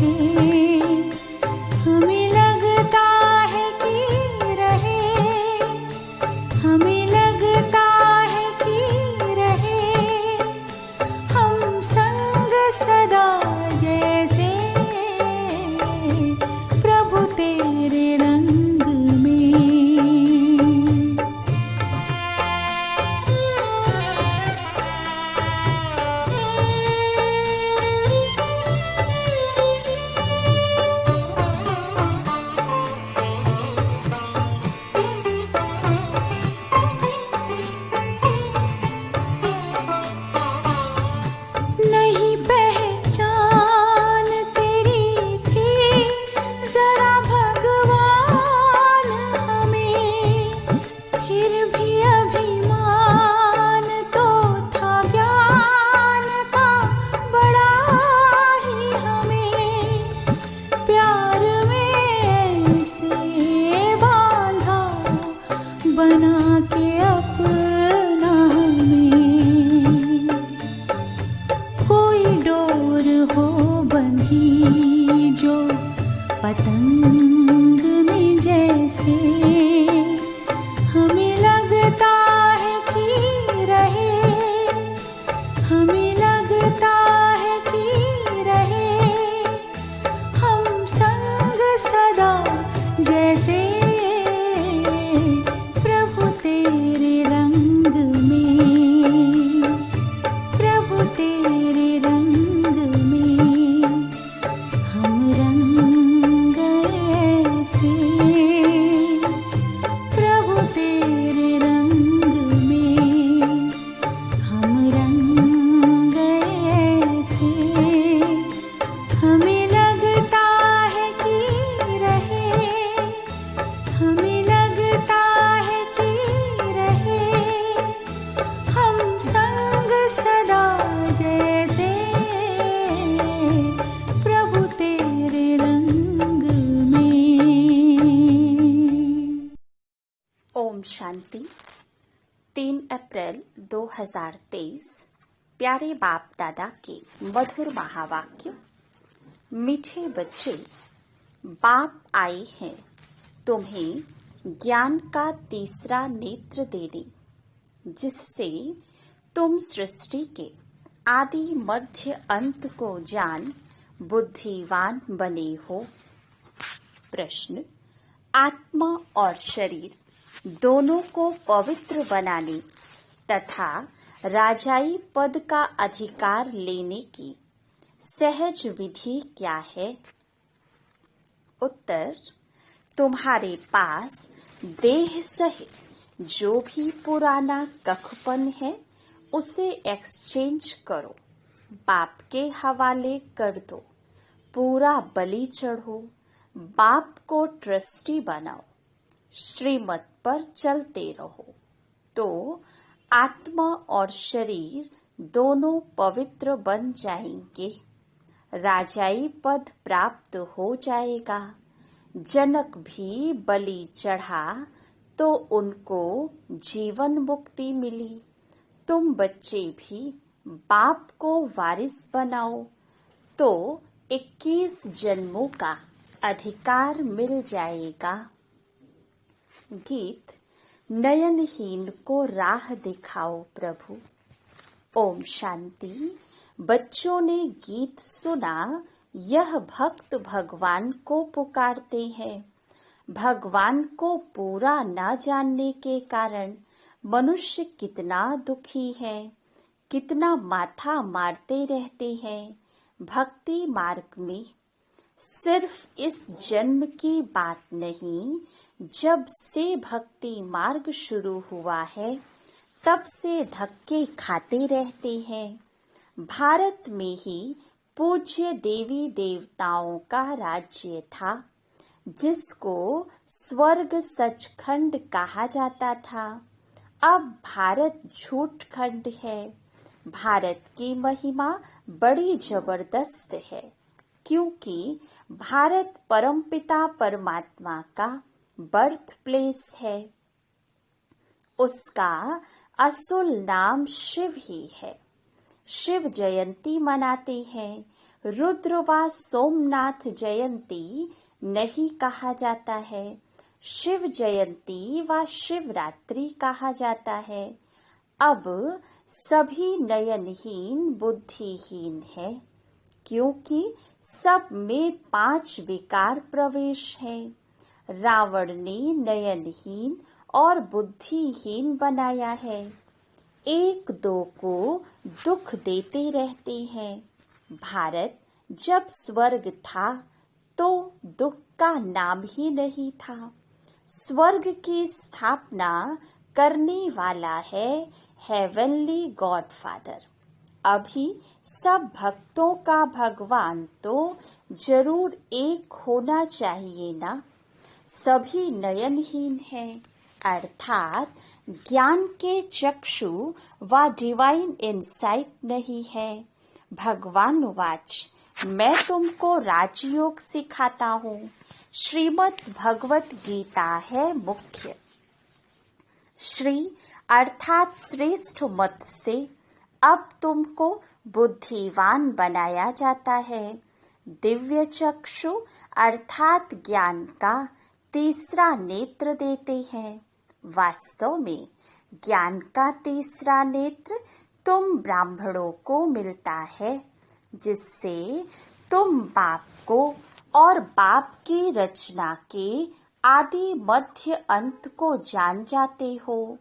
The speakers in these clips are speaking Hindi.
जैसे हमें लगता है कि रहे, हमें लगता है कि रहे हम संग सदा जैसे प्रभु तेरे रंग में। नहीं पहचान तेरी थी जरा भगवान हमें, फिर भी अभिमान तो था ज्ञान का बड़ा ही हमें, प्यार में ऐसे बांधा बना के अपना हमें। कोई डोर हो बंधी जो पतंग में जैसे, हमें लगता है कि रहे, हमें लगता है कि रहे हम संग सदा जैसे प्रभु तेरे रंग में, प्रभु तेरे रंग में हम रंग ऐसे, प्रभु तेरे रंग में हम रंग ऐसे, हमें लगता है कि रहे, हमें लगता है कि रहे हम संग सदा जैसे प्रभु तेरे रंग में। ओम शांति। 3 अप्रैल 2023 प्यारे बाप दादा के मधुर महावाक्य। मीठे बच्चे, बाप आए हैं तुम्हें ज्ञान का तीसरा नेत्र देने, जिससे तुम सृष्टि के आदि मध्य अंत को जान बुद्धिवान बने हो। प्रश्न, आत्मा और शरीर दोनों को पवित्र बनाने तथा राजाई पद का अधिकार लेने की सहज विधि क्या है? उत्तर, तुम्हारे पास देह सहित जो भी पुराना कखपन है उसे एक्सचेंज करो, बाप के हवाले कर दो, पूरा बलि चढ़ो, बाप को ट्रस्टी बनाओ, श्रीमत पर चलते रहो, तो आत्मा और शरीर दोनों पवित्र बन जाएंगे, राजाई पद प्राप्त हो जाएगा। जनक भी बलि चढ़ा तो उनको जीवन मुक्ति मिली। तुम बच्चे भी बाप को वारिस बनाओ तो 21 जन्मों का अधिकार मिल जाएगा। गीत, नयनहीन को राह दिखाओ प्रभु। ओम शांति। बच्चों ने गीत सुना, यह भक्त भगवान को पुकारते हैं। भगवान को पूरा न जानने के कारण मनुष्य कितना दुखी है, कितना माथा मारते रहते हैं। भक्ति मार्ग में सिर्फ इस जन्म की बात नहीं, जब से भक्ति मार्ग शुरू हुआ है तब से धक्के खाते रहते हैं। भारत में ही पूज्य देवी देवताओं का राज्य था, जिसको स्वर्ग सचखंड कहा जाता था। अब भारत झूठ खंड है। भारत की महिमा बड़ी जबरदस्त है, क्योंकि भारत परमपिता परमात्मा का बर्थ प्लेस है। उसका असुल नाम शिव ही है। शिव जयंती मनाते हैं, रुद्र व सोमनाथ जयंती नहीं कहा जाता है, शिव जयंती व शिवरात्रि कहा जाता है। अब सभी नयनहीन बुद्धिहीन है, क्योंकि सब में 5 विकार प्रवेश हैं। रावण ने नयनहीन और बुद्धिहीन बनाया है, एक दो को दुख देते रहते हैं। भारत जब स्वर्ग था तो दुख का नाम ही नहीं था। स्वर्ग की स्थापना करने वाला है हेवनली गॉडफादर। अभी सब भक्तों का भगवान तो जरूर एक होना चाहिए ना। सभी नयनहीन हैं, अर्थात ज्ञान के चक्षु व डिवाइन इंसाइट नहीं है। भगवान वाच, मैं तुमको राजयोग सिखाता हूँ। श्रीमद् भगवत गीता है मुख्य। श्री अर्थात श्रेष्ठ मत से अब तुमको बुद्धिवान बनाया जाता है। दिव्य चक्षु अर्थात ज्ञान का तीसरा नेत्र देते हैं। वास्तव में ज्ञान का तीसरा नेत्र तुम ब्राह्मणों को मिलता है, जिससे तुम बाप को और बाप की रचना के आदि मध्य अंत को जान जाते हो।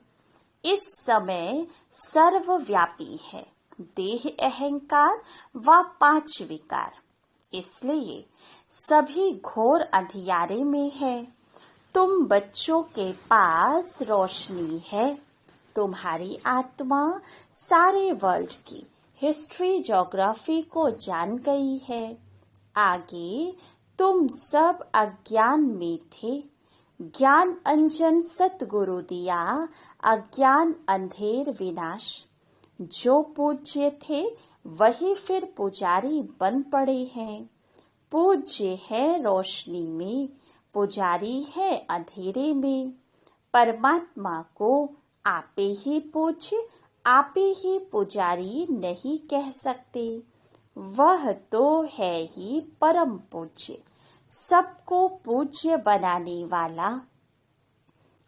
इस समय सर्वव्यापी है देह अहंकार व 5 विकार, इसलिए सभी घोर अंधियारे में है। तुम बच्चों के पास रोशनी है। तुम्हारी आत्मा सारे वर्ल्ड की हिस्ट्री ज्योग्राफी को जान गई है। आगे तुम सब अज्ञान में थे, ज्ञान अंजन सतगुरु दिया, अज्ञान अंधेर विनाश। जो पूज्य थे वही फिर पुजारी बन पड़े हैं। पूज्य है रोशनी में, पुजारी है अंधेरे में। परमात्मा को आपे ही पूज्य, आपे ही पुजारी नहीं कह सकते। वह तो है ही परम पूज्य, सबको पूज्य बनाने वाला।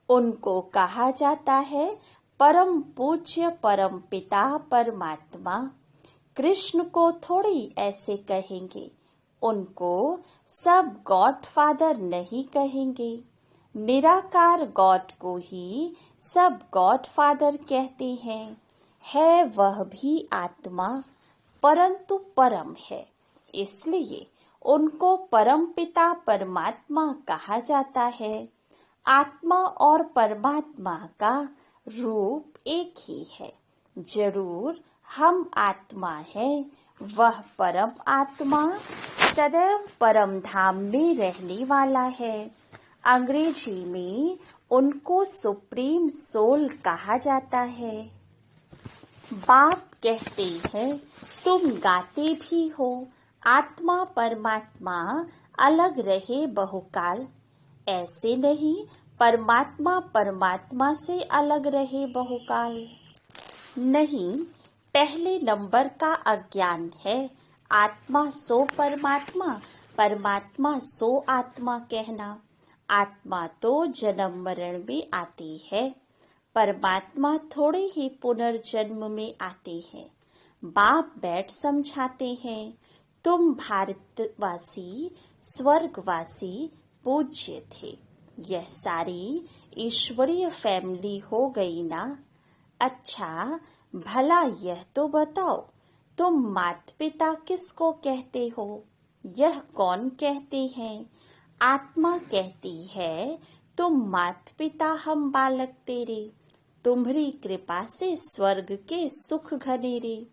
उनको कहा जाता है परम पूज्य परम पिता परमात्मा। कृष्ण को थोड़ी ऐसे कहेंगे, उनको सब गॉड फादर नहीं कहेंगे। निराकार गॉड को ही सब गॉड फादर कहते हैं। है वह भी आत्मा, परंतु परम है, इसलिए उनको परम पिता परमात्मा कहा जाता है। आत्मा और परमात्मा का रूप एक ही है। जरूर हम आत्मा हैं, वह परम आत्मा सदैव परम धाम में रहने वाला है। अंग्रेजी में उनको सुप्रीम सोल कहा जाता है। बाप कहते हैं तुम गाते भी हो, आत्मा परमात्मा अलग रहे बहुकाल। ऐसे नहीं, परमात्मा परमात्मा से अलग रहे बहुकाल। नहीं, पहले नंबर का अज्ञान है आत्मा सो परमात्मा, परमात्मा सो आत्मा कहना। आत्मा तो जन्म मरण में आती है, परमात्मा थोड़े ही पुनर्जन्म में आते हैं। बाप बैठ समझाते हैं, तुम भारतवासी स्वर्गवासी पूज्य थे। यह सारी ईश्वरीय फैमिली हो गई ना। अच्छा भला यह तो बताओ, तुम माता पिता किसको कहते हो? यह कौन कहते हैं? आत्मा कहती है तुम माता पिता हम बालक तेरे, तुम्हारी कृपा से स्वर्ग के सुख घनेरे।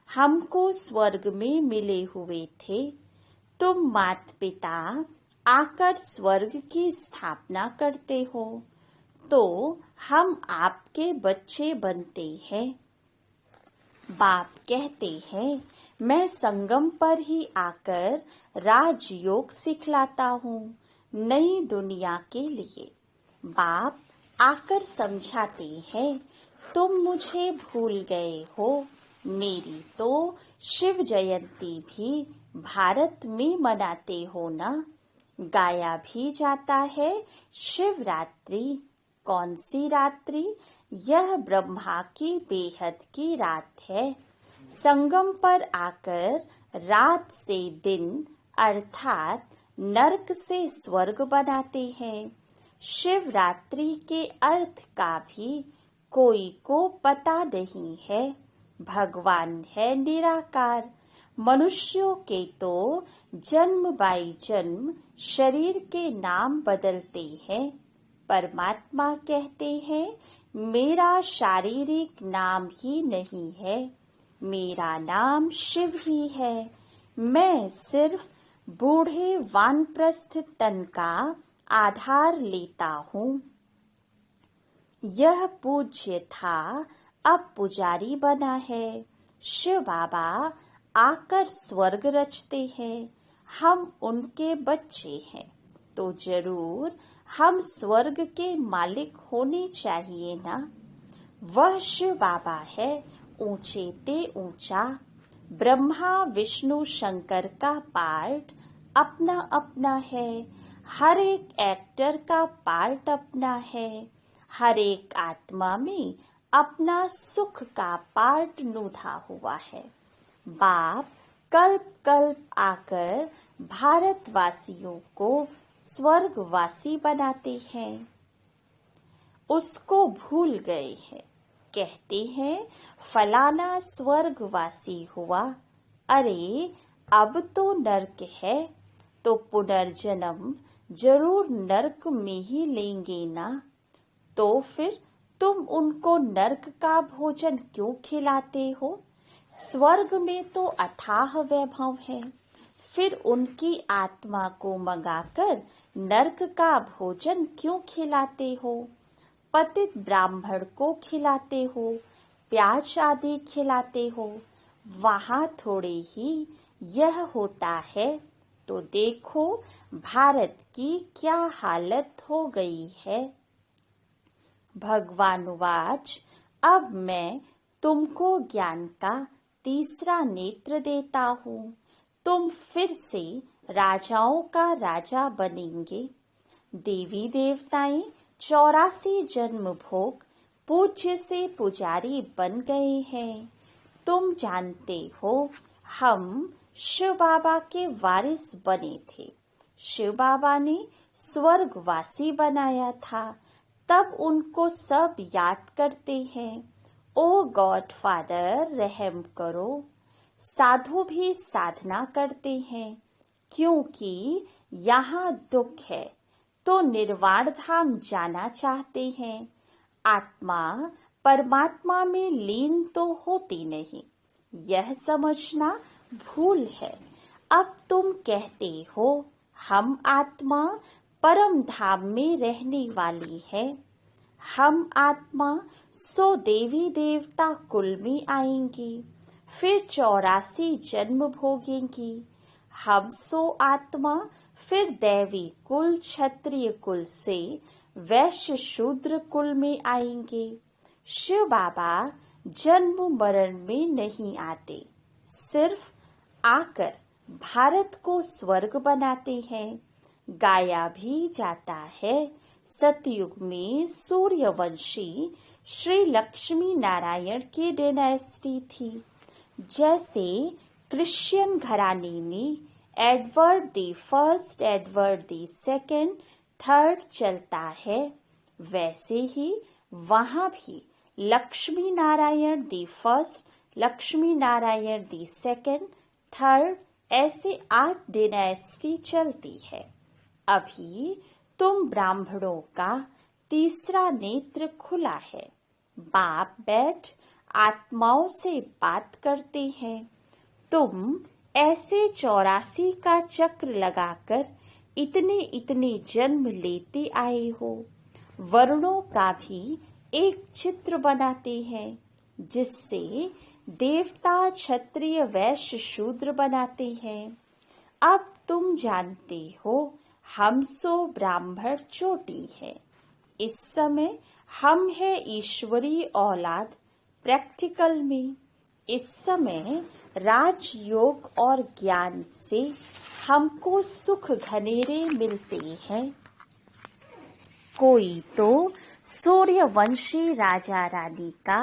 हमको स्वर्ग में मिले हुए थे। तुम माता पिता आकर स्वर्ग की स्थापना करते हो, तो हम आपके बच्चे बनते हैं। बाप कहते हैं मैं संगम पर ही आकर राजयोग सिखलाता हूँ नई दुनिया के लिए। बाप आकर समझाते हैं तुम मुझे भूल गए हो। मेरी तो शिव जयंती भी भारत में मनाते हो ना। गाया भी जाता है शिवरात्रि। कौन सी रात्रि? यह ब्रह्मा की बेहद की रात है। संगम पर आकर रात से दिन अर्थात नरक से स्वर्ग बनाते हैं। शिवरात्रि के अर्थ का भी कोई को पता नहीं है। भगवान है निराकार। मनुष्यों के तो जन्म बाई जन्म शरीर के नाम बदलते हैं। परमात्मा कहते हैं मेरा शारीरिक नाम ही नहीं है, मेरा नाम शिव ही है। मैं सिर्फ बूढ़े वानप्रस्थ तन का आधार लेता हूँ। यह पूज्य था, अब पुजारी बना है। शिव बाबा आकर स्वर्ग रचते हैं। हम उनके बच्चे हैं तो जरूर हम स्वर्ग के मालिक होने चाहिए ना। वह शिव बाबा है ऊंचे ते ऊंचा। ब्रह्मा विष्णु शंकर का पार्ट अपना अपना है। हर एक एक्टर का पार्ट अपना है। हर एक आत्मा में अपना सुख का पार्ट नूधा हुआ है। बाप कल्प कल्प आकर भारतवासियों को स्वर्गवासी बनाते हैं। उसको भूल गए हैं। कहते हैं फलाना स्वर्गवासी हुआ। अरे अब तो नरक है, तो पुनर्जन्म जरूर नरक में ही लेंगे ना। तो फिर तुम उनको नरक का भोजन क्यों खिलाते हो? स्वर्ग में तो अथाह वैभव है। फिर उनकी आत्मा को मंगाकर नरक का भोजन क्यों खिलाते हो? पतित ब्राह्मण को खिलाते हो, प्याज आदि खिलाते हो। वहाँ थोड़े ही यह होता है। तो देखो भारत की क्या हालत हो गई है। भगवानुवाच अब मैं तुमको ज्ञान का तीसरा नेत्र देता हूँ। तुम फिर से राजाओं का राजा बनेंगे। देवी देवताएं 84 जन्म भोग पूज्य से पुजारी बन गए हैं। तुम जानते हो हम शिव बाबा के वारिस बने थे। शिव बाबा ने स्वर्गवासी बनाया था। तब उनको सब याद करते हैं। ओ गॉड फादर रहम करो। साधु भी साधना करते हैं क्योंकि यहाँ दुख है तो निर्वाण धाम जाना चाहते हैं। आत्मा परमात्मा में लीन तो होती नहीं, यह समझना भूल है। अब तुम कहते हो हम आत्मा परम धाम में रहने वाली है। हम आत्मा 100 देवी देवता कुल में आएंगी, फिर 84 जन्म भोगेंगी। हम 100 आत्मा फिर दैवी कुल क्षत्रिय कुल से वैश्य शूद्र कुल में आएंगे। शिव बाबा जन्म मरण में नहीं आते, सिर्फ आकर भारत को स्वर्ग बनाते हैं। गाया भी जाता है सतयुग में सूर्यवंशी श्री लक्ष्मी नारायण की डायनेस्टी थी। जैसे क्रिश्चियन घराने में Edward the first, Edward the second, third चलता है, वैसे ही वहाँ भी Lakshmi Narayan the first, Lakshmi Narayan the second, third, ऐसे 8 डायनेस्टी चलती है। अभी तुम ब्राह्मणों का तीसरा नेत्र खुला है। बाप बैठ आत्माओं से बात करते हैं। तुम ऐसे 84 का चक्र लगाकर इतने इतने जन्म लेते आए हो। वर्णों का भी एक चित्र बनाते हैं जिससे देवता क्षत्रिय वैश्य शूद्र बनाते हैं। अब तुम जानते हो हम 100 ब्राह्मण चोटी है। इस समय हम है ईश्वरी औलाद प्रैक्टिकल में। इस समय राजयोग और ज्ञान से हमको सुख घनेरे मिलते हैं। कोई तो सूर्यवंशी राजा रानी का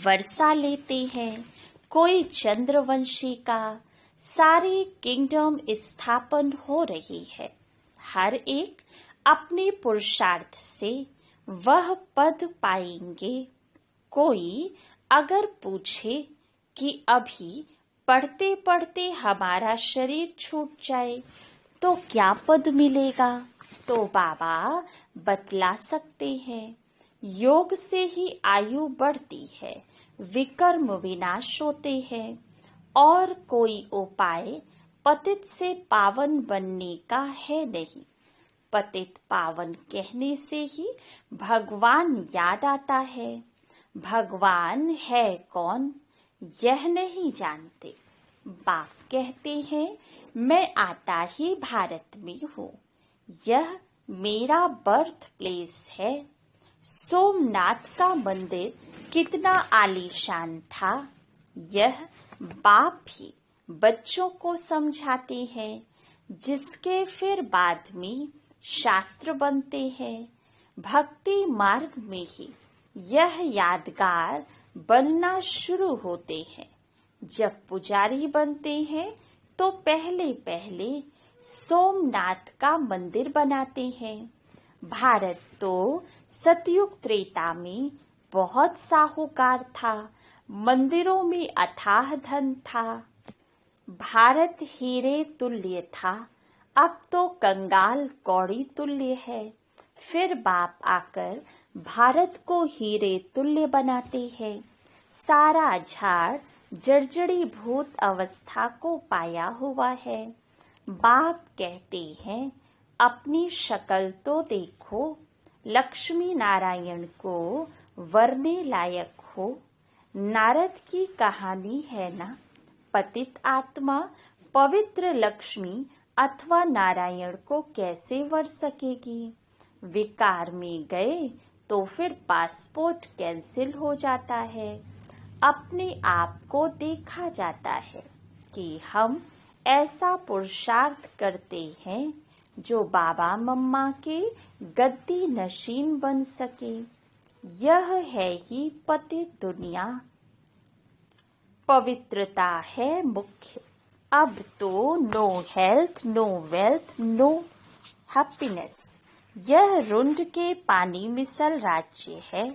वर्षा लेते हैं, कोई चंद्रवंशी का। सारी किंगडम स्थापन हो रही है। हर एक अपने पुरुषार्थ से वह पद पाएंगे। कोई अगर पूछे कि अभी पढ़ते पढ़ते हमारा शरीर छूट जाए तो क्या पद मिलेगा, तो बाबा बतला सकते हैं। योग से ही आयु बढ़ती है, विकर्म विनाश होते हैं, और कोई उपाय पतित से पावन बनने का है नहीं। पतित पावन कहने से ही भगवान याद आता है। भगवान है कौन यह नहीं जानते। बाप कहते हैं मैं आता ही भारत में हूँ, यह मेरा बर्थ प्लेस है। सोमनाथ का मंदिर कितना आलीशान था, यह बाप ही बच्चों को समझाते हैं, जिसके फिर बाद में शास्त्र बनते हैं। भक्ति मार्ग में ही यह यादगार बनना शुरू होते हैं। जब पुजारी बनते हैं तो पहले पहले सोमनाथ का मंदिर बनाते हैं। भारत तो सतयुग त्रेता में बहुत साहूकार था, मंदिरों में अथाह धन था। भारत हीरे तुल्य था, अब तो कंगाल कौड़ी तुल्य है। फिर बाप आकर भारत को हीरे तुल्य बनाते हैं। सारा झाड़ जर्जरी भूत अवस्था को पाया हुआ है। बाप कहते हैं अपनी शक्ल तो देखो, लक्ष्मी नारायण को वरने लायक हो। नारद की कहानी है ना, पतित आत्मा पवित्र लक्ष्मी अथवा नारायण को कैसे वर सकेगी। विकार में गए तो फिर पासपोर्ट कैंसिल हो जाता है। अपने आप को देखा जाता है कि हम ऐसा पुरुषार्थ करते हैं जो बाबा मम्मा के गद्दी नशीन बन सके। यह है ही पतित दुनिया। पवित्रता है मुख्य। अब तो no health, no wealth, no happiness. यह रुंड के पानी मिसल राज्य है।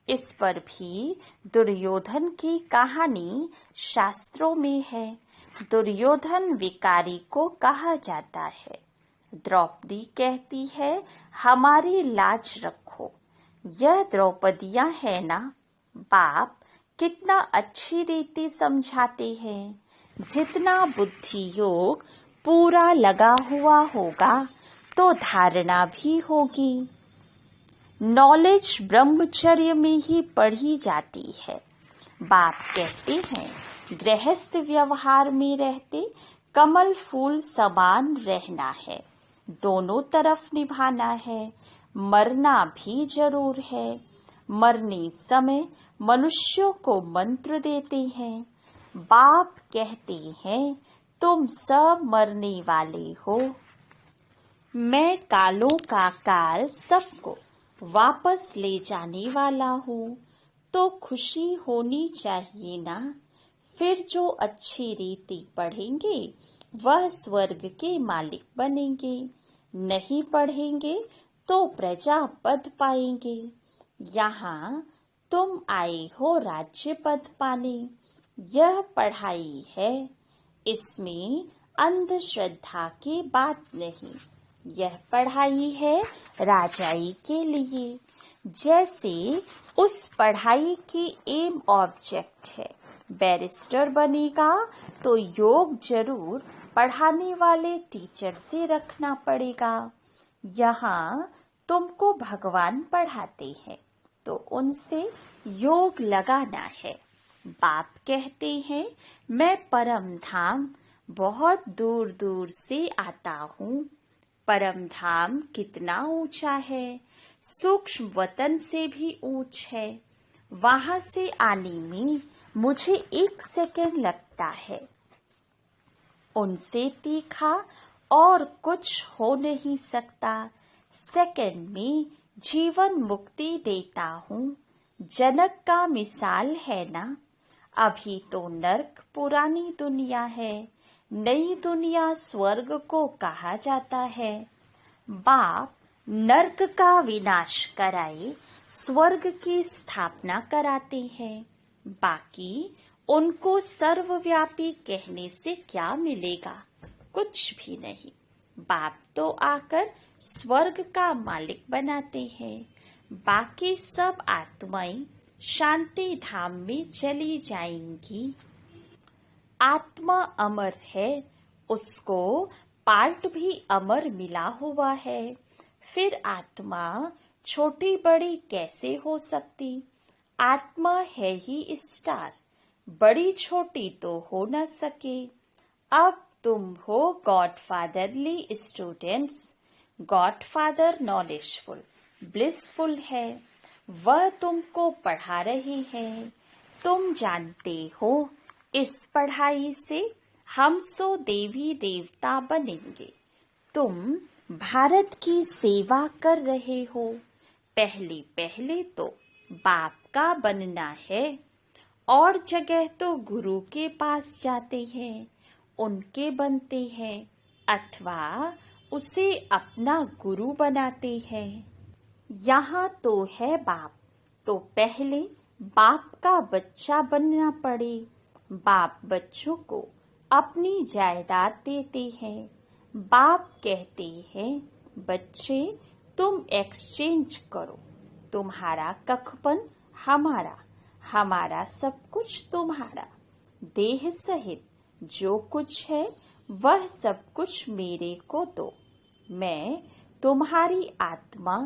इस पर भी दुर्योधन की कहानी शास्त्रों में है। दुर्योधन विकारी को कहा जाता है। द्रौपदी कहती है हमारी लाज रखो। यह द्रौपदियां है ना। बाप कितना अच्छी रीति समझाते हैं। जितना बुद्धि योग पूरा लगा हुआ होगा तो धारणा भी होगी। नॉलेज ब्रह्मचर्य में ही पढ़ी जाती है। बाप कहते हैं गृहस्थ व्यवहार में रहते कमल फूल समान रहना है, दोनों तरफ निभाना है। मरना भी जरूर है। मरने समय मनुष्यों को मंत्र देते हैं। बाप कहते हैं तुम सब मरने वाले हो। मैं कालों का काल सबको वापस ले जाने वाला हूँ, तो खुशी होनी चाहिए ना। फिर जो अच्छी रीति पढ़ेंगे वह स्वर्ग के मालिक बनेंगे, नहीं पढ़ेंगे तो प्रजा पद पाएंगे। यहाँ तुम आए हो राज्य पद पाने। यह पढ़ाई है, इसमें अंधश्रद्धा की बात नहीं। यह पढ़ाई है राजाई के लिए। जैसे उस पढ़ाई की एम ऑब्जेक्ट है। बैरिस्टर बनेगा तो योग जरूर पढ़ाने वाले टीचर से रखना पड़ेगा। यहाँ तुमको भगवान पढ़ाते हैं तो उनसे योग लगाना है। बाप कहते हैं मैं परम धाम बहुत दूर दूर से आता हूँ। परम धाम कितना ऊंचा है, सूक्ष्म वतन से भी ऊंच है। वहां से आने में मुझे 1 सेकंड लगता लगता है। उनसे तीखा और कुछ हो नहीं सकता। सेकंड में जीवन मुक्ति देता हूँ। जनक का मिसाल है ना। अभी तो नर्क पुरानी दुनिया है, नई दुनिया स्वर्ग को कहा जाता है। बाप नर्क का विनाश कराए स्वर्ग की स्थापना कराते हैं। बाकी उनको सर्वव्यापी कहने से क्या मिलेगा? कुछ भी नहीं। बाप तो आकर स्वर्ग का मालिक बनाते हैं। बाकी सब आत्माएं शांति धाम में चली जाएंगी। आत्मा अमर है, उसको पार्ट भी अमर मिला हुआ है। फिर आत्मा छोटी बड़ी कैसे हो सकती? आत्मा है ही स्टार, बड़ी छोटी तो हो न सके। अब तुम हो गॉडफादरली स्टूडेंट्स। गॉडफादर नॉलेजफुल, ब्लिसफुल है, वह तुमको पढ़ा रहे हैं। तुम जानते हो इस पढ़ाई से हम सो देवी देवता बनेंगे। तुम भारत की सेवा कर रहे हो। पहले पहले तो बाप का बनना है, और जगह तो गुरु के पास जाते हैं, उनके बनते हैं, अथवा उसे अपना गुरु बनाते हैं। यहाँ तो है बाप, तो पहले बाप का बच्चा बनना पड़े। बाप बच्चों को अपनी जायदाद देते हैं। बाप कहते हैं, बच्चे तुम एक्सचेंज करो। तुम्हारा कखपन हमारा, हमारा सब कुछ तुम्हारा। देह सहित जो कुछ है वह सब कुछ मेरे को दो। मैं तुम्हारी आत्मा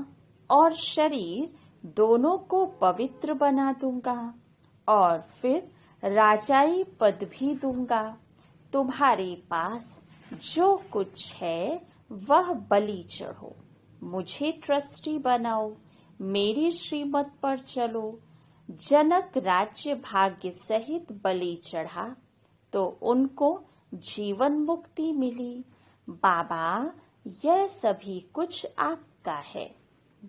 और शरीर दोनों को पवित्र बना दूंगा, और फिर राजाई पद भी दूंगा। तुम्हारे पास जो कुछ है वह बलि चढ़ो, मुझे ट्रस्टी बनाओ, मेरी श्रीमत पर चलो। जनक राज्य भाग्य सहित बलि चढ़ा तो उनको जीवन मुक्ति मिली। बाबा यह सभी कुछ आपका है।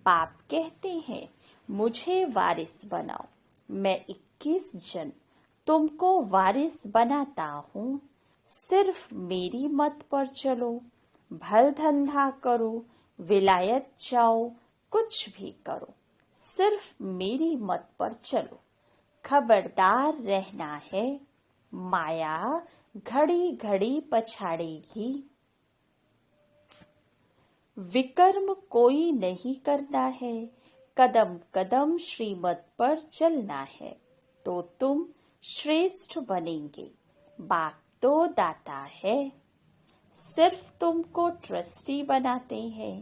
बाप कहते हैं, मुझे वारिस बनाओ। मैं 21 जन तुमको वारिस बनाता हूँ। सिर्फ मेरी मत पर चलो, भल धंधा करो, विलायत जाओ, कुछ भी करो, सिर्फ मेरी मत पर चलो। खबरदार रहना है, माया घड़ी घड़ी पछाड़ेगी। विकर्म कोई नहीं करना है, कदम कदम श्रीमत पर चलना है, तो तुम श्रेष्ठ बनेंगे। बाप तो दाता है, सिर्फ तुमको ट्रस्टी बनाते हैं।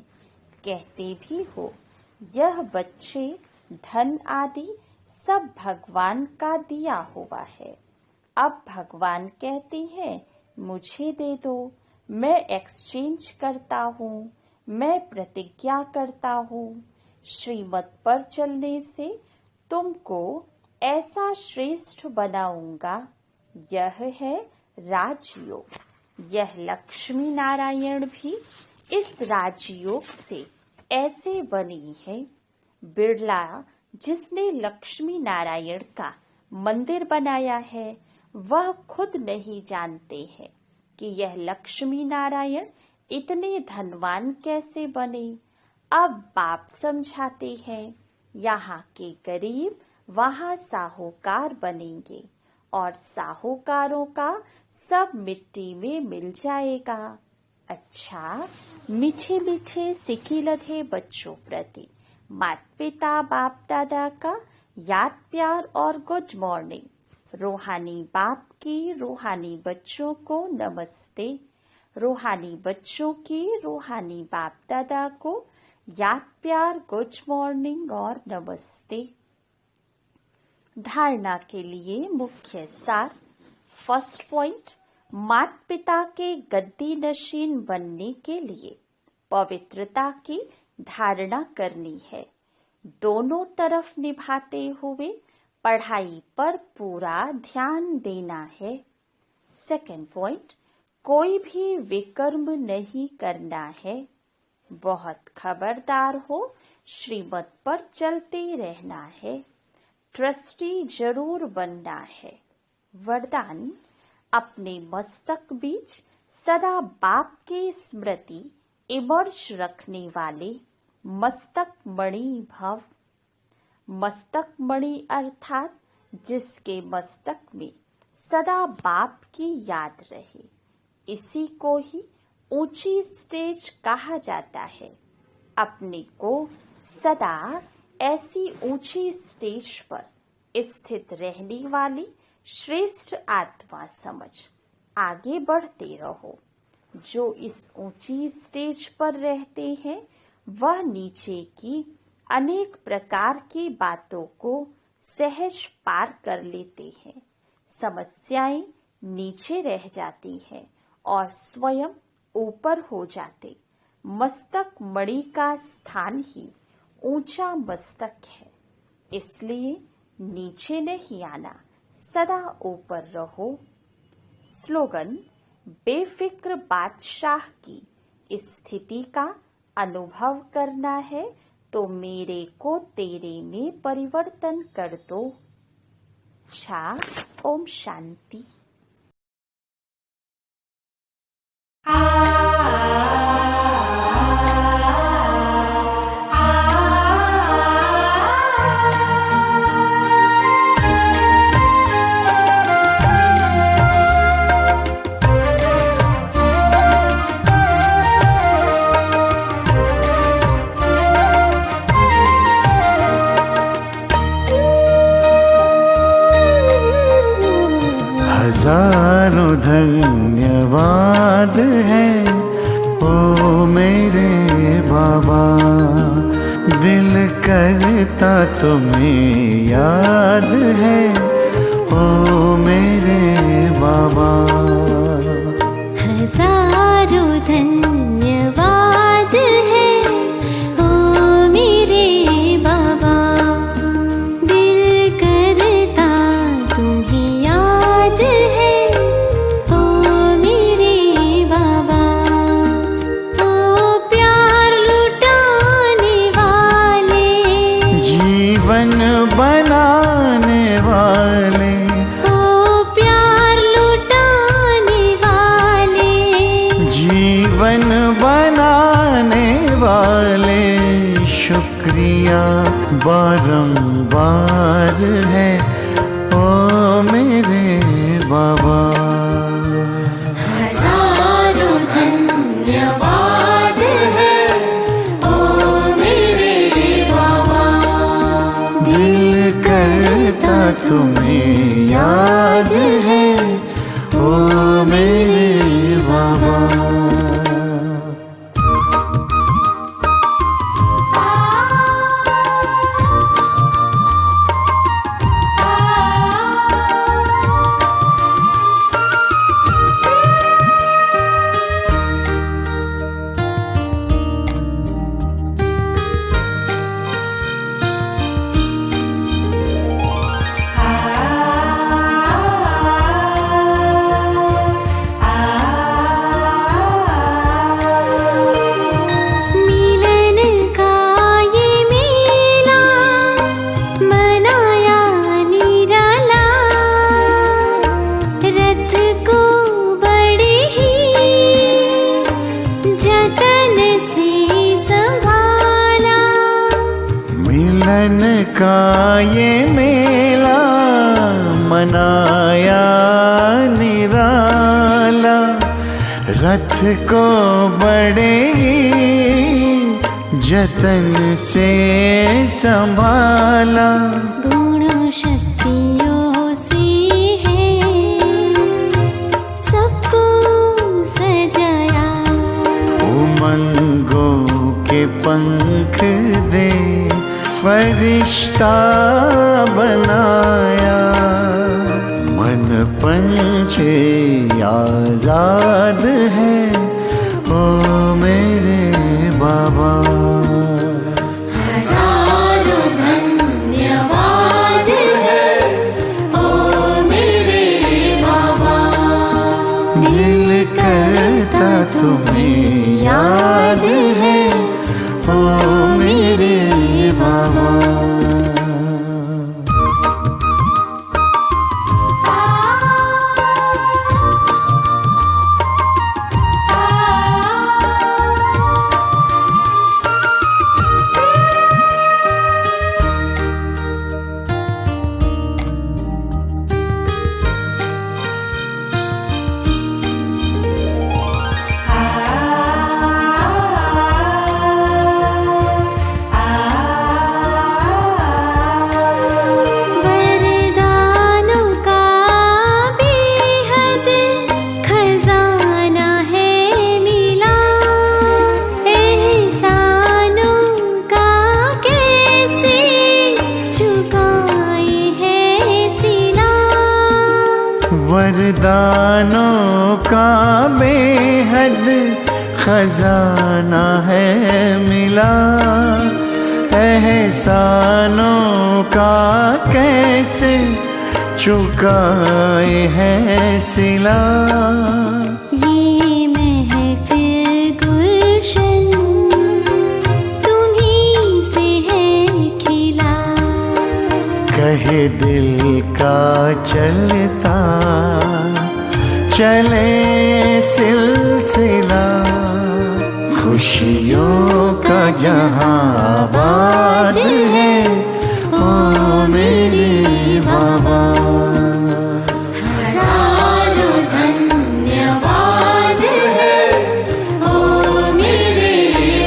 कहते भी हो यह बच्चे धन आदि सब भगवान का दिया हुआ है। अब भगवान कहते हैं, मुझे दे दो, मैं एक्सचेंज करता हूँ, मैं प्रतिज्ञा करता हूँ। श्रीमत पर चलने से तुमको ऐसा श्रेष्ठ बनाऊंगा। यह है राजयोग। यह लक्ष्मी नारायण भी इस राजयोग से ऐसे बनी है। बिरला जिसने लक्ष्मी नारायण का मंदिर बनाया है, वह खुद नहीं जानते हैं कि यह लक्ष्मी नारायण इतने धनवान कैसे बने। अब बाप समझाते हैं, यहाँ के गरीब वहाँ साहूकार बनेंगे, और साहूकारों का सब मिट्टी में मिल जाएगा। अच्छा, मीठे मीठे सिकी लधे बच्चों प्रति माता पिता बाप दादा का याद प्यार और गुड मॉर्निंग। रूहानी बाप की रूहानी बच्चों को नमस्ते। रूहानी बच्चों की रूहानी बाप दादा को याद प्यार गुड मॉर्निंग और नमस्ते। धारणा के लिए मुख्य सार। फर्स्ट पॉइंट, माता पिता के गद्दी नशीन बनने के लिए पवित्रता की धारणा करनी है। दोनों तरफ निभाते हुए पढ़ाई पर पूरा ध्यान देना है। सेकंड पॉइंट, कोई भी विकर्म नहीं करना है। बहुत खबरदार हो, श्रीमत पर चलते रहना है। ट्रस्टी जरूर बनना है। वरदान, अपने मस्तक बीच सदा बाप की स्मृति इमर्ज रखने वाले मस्तक मणि भव। मस्तक मणि अर्थात जिसके मस्तक में सदा बाप की याद रहे, इसी को ही ऊंची स्टेज कहा जाता है। अपने को सदा ऐसी ऊंची स्टेज पर स्थित रहने वाली श्रेष्ठ आत्मा समझ आगे बढ़ते रहो। जो इस ऊंची स्टेज पर रहते हैं वह नीचे की अनेक प्रकार की बातों को सहज पार कर लेते हैं। समस्याएं नीचे रह जाती हैं और स्वयं ऊपर हो जाते। मस्तक मणि का स्थान ही ऊंचा मस्तक है, इसलिए नीचे नहीं आना, सदा ऊपर रहो। स्लोगन, बेफिक्र बादशाह की स्थिति का अनुभव करना है तो मेरे को तेरे में परिवर्तन कर दो। छा ओम शांति। हजारों धन्यवाद है ओ मेरे बाबा, दिल करता तुम्हें याद है ओ मेरे बाबा। हजारों धन्यवाद है ओ मेरे बाबा, दिल करता तुम्हें याद है ओ मेरे बाबा। ओ प्यार लुटाने वाले, जीवन बनाने वाले, ओ प्यार लुटाने वाले, जीवन बनाने वाले, शुक्रिया बारंबार है ओ मेरे बाबा। हजारों धन्यवाद है ओ मेरे बाबा, दिल करता तुम्हें याद है ओ मेरे बाबा। मिलन का ये मेला मनाया निराला, रथ को बड़े ही जतन से संभाला। मिलन का ये मेला मनाया निराला, रथ को बड़े ही जतन से संभाला। गुण शक्तियों से है सबको सजाया, उमंगों के पंख दे फरिश्ता बनाया। मन पंछी आजाद है ओ मेरे बाबा। हजारों धन्यवाद है ओ मेरे बाबा, तुम्हें याद है ओ मेरे बाबा। वरदानों का बेहद खजाना है मिला, एहसानों का कैसे चुकाए है सिला। वरदानों का बेहद खजाना है मिला, एहसानों का कैसे चुकाए है सिला। ये महफिल गुलशन तुम्हीं से है खिला, कहे दिल का चलता चले सिलसिला, खुशियों का जहां आबाद है ओ मेरे बाबा। हजारों धन्यवाद है ओ मेरे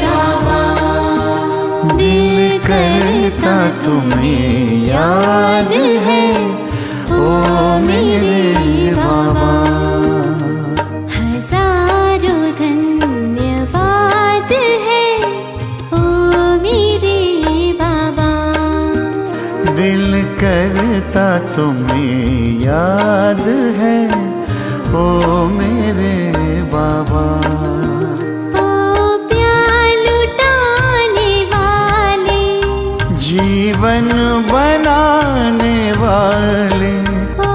बाबा। दिल करता तुम्हें याद है ओ मेरे बाबा। हजारों धन्यवाद है ओ मेरे बाबा। दिल करता तुम्हें याद है ओ मेरे बाबा। ओ प्यार लुटाने वाले, जीवन बनाने वाले, ओ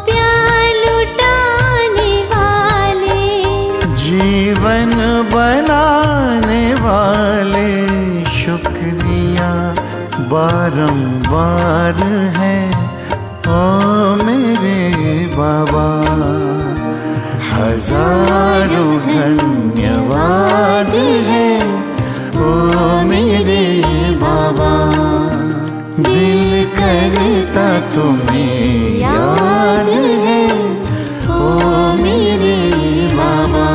प्यार लुटाने वाले, जीवन बनाने वाले, शुक्रिया बारंबार है ओ मेरे बाबा। हजारों धन्यवाद है ओ मेरे बाबा। दिल करता तुम्हें याद है ओ मेरे बाबा।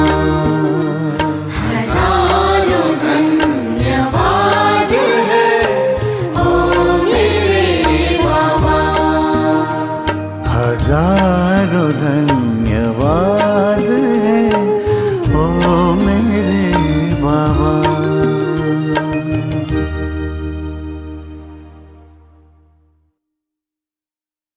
हजारों धन्यवाद है ओ मेरे बाबा। हजारों धन्यवाद